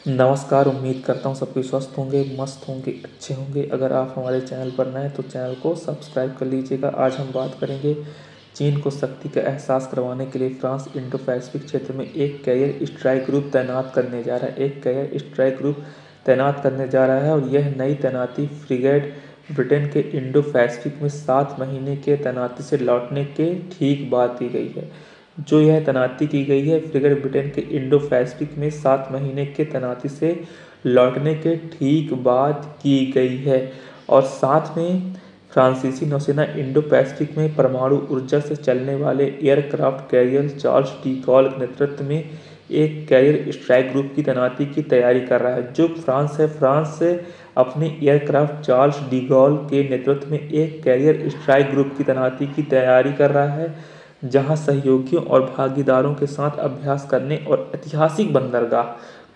नमस्कार। उम्मीद करता हूँ सबके स्वस्थ होंगे, मस्त होंगे, अच्छे होंगे। अगर आप हमारे चैनल पर नए हैं तो चैनल को सब्सक्राइब कर लीजिएगा। आज हम बात करेंगे चीन को शक्ति का एहसास करवाने के लिए फ्रांस इंडो पैसिफिक क्षेत्र में एक कैरियर स्ट्राइक ग्रुप तैनात करने जा रहा है। और यह नई तैनाती फ्रिगेट ब्रिटेन के इंडो पैसिफिक में 7 महीने के तैनाती से लौटने के ठीक बाद की गई है। जो यह तैनाती की गई है फ्रिगेट ब्रिटेन के इंडो पैसिफिक में 7 महीने के तैनाती से लौटने के ठीक बाद की गई है। और साथ में फ्रांसीसी नौसेना इंडो पैसिफिक में परमाणु ऊर्जा से चलने वाले aircraft carrier Charles de Gaulle के नेतृत्व में एक कैरियर स्ट्राइक ग्रुप की तैनाती की तैयारी कर रहा है। जो फ्रांस से अपने एयरक्राफ्ट चार्ल्स डी गॉल के नेतृत्व में एक कैरियर स्ट्राइक ग्रुप की तैनाती की तैयारी कर रहा है, जहां सहयोगियों और भागीदारों के साथ अभ्यास करने और ऐतिहासिक बंदरगाह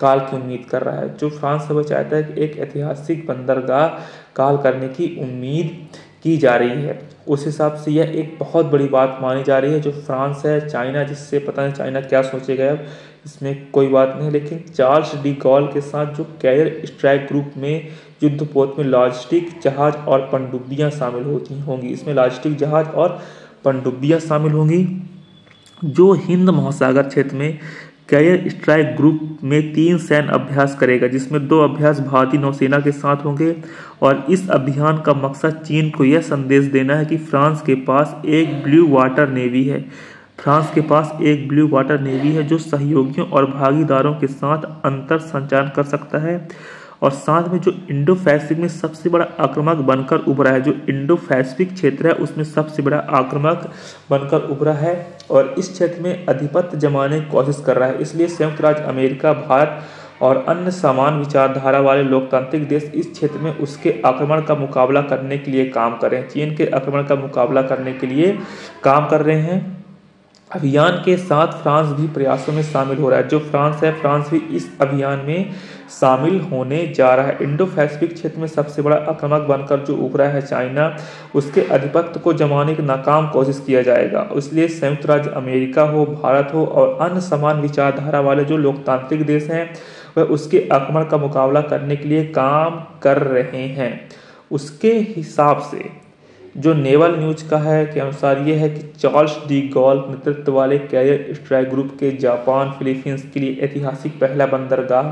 काल की उम्मीद कर रहा है। जो फ्रांस से चाहता है कि एक ऐतिहासिक बंदरगाह काल करने की उम्मीद की जा रही है। उस हिसाब से यह एक बहुत बड़ी बात मानी जा रही है। जो फ्रांस है, चाइना, जिससे पता नहीं चाइना क्या सोचेगा, अब इसमें कोई बात नहीं, लेकिन चार्ल्स डी गॉल के साथ जो कैरियर स्ट्राइक ग्रुप में युद्धपोत में लॉजिस्टिक जहाज और पनडुब्बियां शामिल होंगी। इसमें लॉजिस्टिक जहाज और पनडुब्बियां शामिल होंगी। जो हिंद महासागर क्षेत्र में कैरियर स्ट्राइक ग्रुप में 3 सैन्य अभ्यास करेगा, जिसमें 2 अभ्यास भारतीय नौसेना के साथ होंगे। और इस अभियान का मकसद चीन को यह संदेश देना है कि फ्रांस के पास एक ब्लू वाटर नेवी है जो सहयोगियों और भागीदारों के साथ अंतर संचार कर सकता है। और साथ में जो इंडो पैसिफिक में सबसे बड़ा आक्रामक बनकर उभरा है, जो इंडो पैसिफिक क्षेत्र है उसमें सबसे बड़ा आक्रामक बनकर उभरा है और इस क्षेत्र में आधिपत्य जमाने की कोशिश कर रहा है। इसलिए संयुक्त राज्य अमेरिका, भारत और अन्य समान विचारधारा वाले लोकतांत्रिक देश इस क्षेत्र में उसके आक्रमण का मुकाबला करने के लिए काम कर रहे हैं। चीन के आक्रमण का मुकाबला करने के लिए काम कर रहे हैं। अभियान के साथ फ्रांस भी प्रयासों में शामिल हो रहा है। जो फ्रांस भी इस अभियान में शामिल होने जा रहा है। इंडो पैसिफिक क्षेत्र में सबसे बड़ा आक्रामक बनकर जो उभरा है चाइना, उसके आधिपत्य को जमाने की नाकाम कोशिश किया जाएगा। इसलिए संयुक्त राज्य अमेरिका हो, भारत हो और अन्य समान विचारधारा वाले जो लोकतांत्रिक देश हैं वह उसके आक्रमण का मुकाबला करने के लिए काम कर रहे हैं। उसके हिसाब से जो नेवल न्यूज का है के अनुसार यह है कि चार्ल्स डी गॉल नेतृत्व वाले कैरियर स्ट्राइक ग्रुप के जापान फिलीपींस के लिए ऐतिहासिक पहला बंदरगाह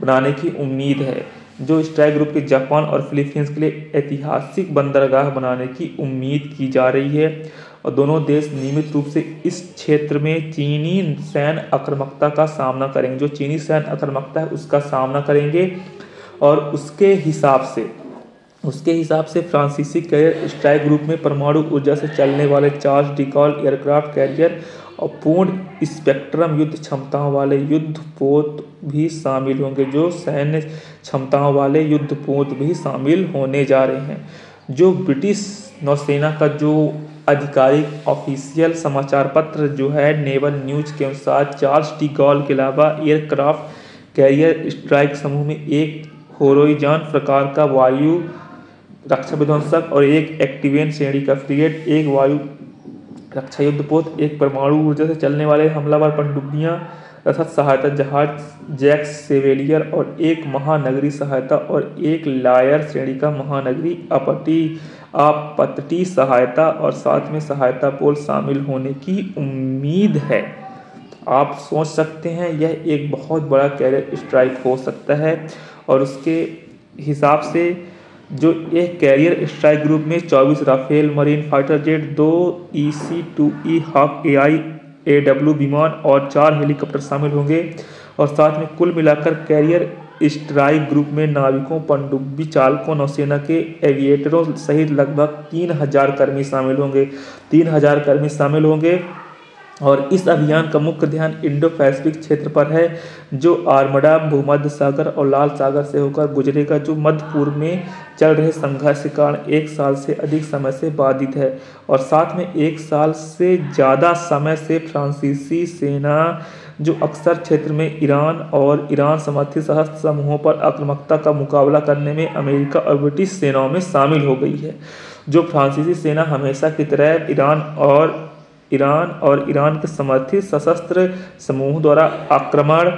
बनाने की उम्मीद है। जो स्ट्राइक ग्रुप के जापान और फिलीपींस के लिए ऐतिहासिक बंदरगाह बनाने की उम्मीद की जा रही है। और दोनों देश नियमित रूप से इस क्षेत्र में चीनी सैन्य आक्रामकता का सामना करेंगे। जो चीनी सैन्य आक्रामकता है उसका सामना करेंगे। और उसके हिसाब से फ्रांसीसी कैरियर स्ट्राइक ग्रुप में परमाणु ऊर्जा से चलने वाले Charles de Gaulle aircraft carrier और पूर्ण स्पेक्ट्रम युद्ध क्षमताओं वाले युद्धपोत भी शामिल होंगे। जो सैन्य क्षमताओं वाले युद्धपोत भी शामिल होने जा रहे हैं। जो ब्रिटिश नौसेना का जो आधिकारिक ऑफिशियल समाचार पत्र जो है नेवल न्यूज के अनुसार, चार्ल्स डी गॉल के अलावा एयरक्राफ्ट कैरियर स्ट्राइक समूह में एक होरोइजन प्रकार का वायु रक्षा विध्वंसक और एक एक्टिवेन श्रेणी का फ्रिगेट, एक वायु रक्षा युद्धपोत, एक परमाणु ऊर्जा से चलने वाले हमलावर पनडुब्बियां, रसद सहायता जहाज जैक्स सेवेलियर और एक महानगरीय सहायता और एक लायर श्रेणी का महानगरीय आपत्ति सहायता और साथ में सहायता पोल शामिल होने की उम्मीद है। आप सोच सकते हैं यह एक बहुत बड़ा कैरियर स्ट्राइक हो सकता है। और उसके हिसाब से जो एक कैरियर स्ट्राइक ग्रुप में 24 Rafale marine fighter jet, 2 EC-2E Hawk AW विमान और 4 हेलीकॉप्टर शामिल होंगे। और साथ में कुल मिलाकर कैरियर स्ट्राइक ग्रुप में नाविकों, पनडुब्बी चालकों, नौसेना के एविएटरों सहित लगभग 3000 कर्मी शामिल होंगे। और इस अभियान का मुख्य ध्यान इंडो पैसिफिक क्षेत्र पर है, जो आर्मडा भूमध्य सागर और लाल सागर से होकर गुजरेगा, जो मध्य पूर्व में चल रहे संघर्ष के कारण 1 साल से अधिक समय से बाधित है। और साथ में 1 साल से ज़्यादा समय से फ्रांसीसी सेना जो अक्सर क्षेत्र में ईरान और ईरान समर्थित सशस्त्र समूहों पर आक्रामकता का मुकाबला करने में अमेरिका और ब्रिटिश सेनाओं में शामिल हो गई है। जो फ्रांसीसी सेना हमेशा की तरह ईरान और ईरान के समर्थित सशस्त्र समूह द्वारा आक्रमण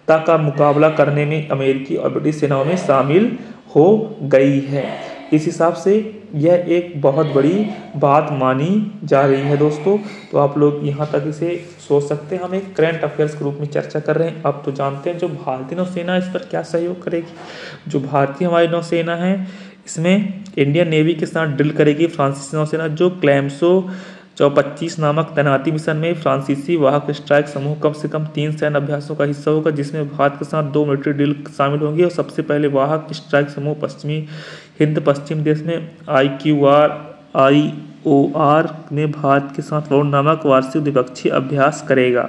का मुकाबला करने में अमेरिकी और ब्रिटिश सेनाओं में शामिल हो गई है। इस हिसाब से यह एक बहुत बड़ी बात मानी जा रही है दोस्तों। तो आप लोग यहाँ तक इसे सोच सकते हैं। हम एक करंट अफेयर्स के रूप में चर्चा कर रहे हैं। अब तो जानते हैं जो भारतीय नौसेना इस पर क्या सहयोग करेगी। जो भारतीय हमारी नौसेना है इसमें इंडियन नेवी के साथ ड्रिल करेगी फ्रांसीसी नौसेना, जो क्लैम्सो 425 नामक तैनाती मिशन में फ्रांसीसी वाहक स्ट्राइक समूह कम से कम 3 सैन्य अभ्यासों का हिस्सा होगा, जिसमें भारत के साथ 2 मिलिट्री ड्रिल शामिल होंगी। और सबसे पहले वाहक स्ट्राइक समूह पश्चिमी हिंद पश्चिम देश में IOR में भारत के साथ वरुण नामक वार्षिक द्विपक्षीय अभ्यास करेगा।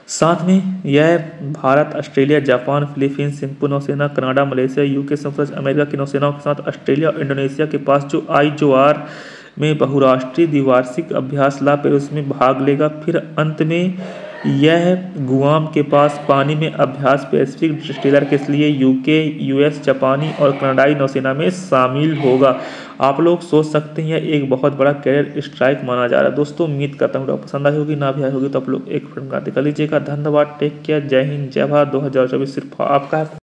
साथ में यह Bharat, Australia, Japan, Philippines, Singapore नौसेना, कनाडा, मलेशिया, UK संयुक्त अमेरिका की नौसेनाओं के साथ ऑस्ट्रेलिया और इंडोनेशिया के पास जो IOR में बहुराष्ट्रीय द्विवार्षिक अभ्यास ला पेरिस में भाग लेगा। फिर अंत में यह गुआम के पास पानी में अभ्यास पैसिफिक स्टेलर के लिए UK, US, जापानी और कनाडाई नौसेना में शामिल होगा। आप लोग सोच सकते हैं यह एक बहुत बड़ा कैरियर स्ट्राइक माना जा रहा है। दोस्तों उम्मीद करता हूँ पसंद आई होगी, ना भी आई होगी तो आप लोग एक फिल्म का देख लीजिएगा। धन्यवाद, टेक केयर, जय हिंद, जय भारत। 2024 सिर्फ आपका है।